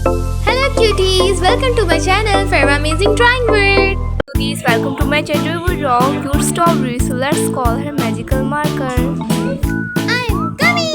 Hello cuties, welcome to my channel Farwa Amazing Drawing World. Cuties, welcome to my channel. We draw cute strawberry, so let's call her magical marker. I'm coming.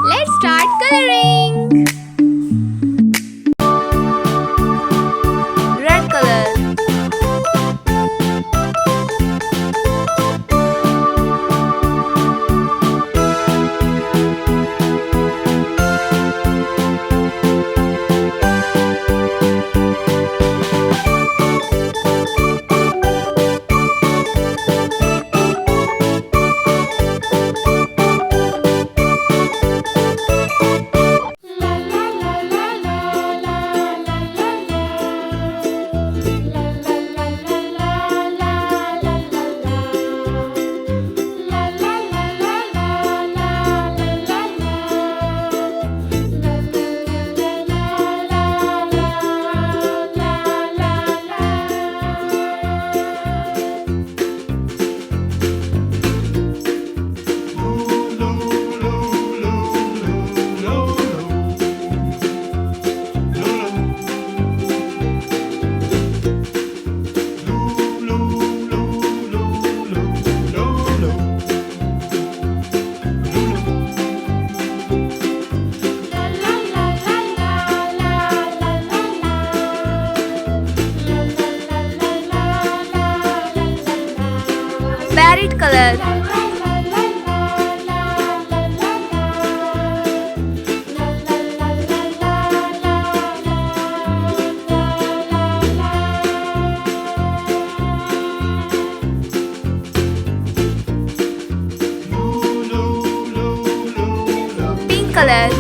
Let's start coloring. Red color, parrot color, pink color,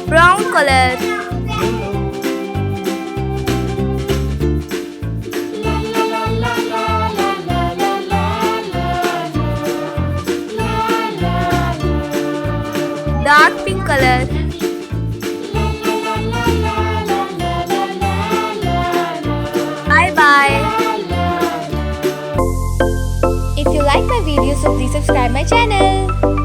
brown color, dark pink color, bye bye. If you like my video, so please subscribe my channel.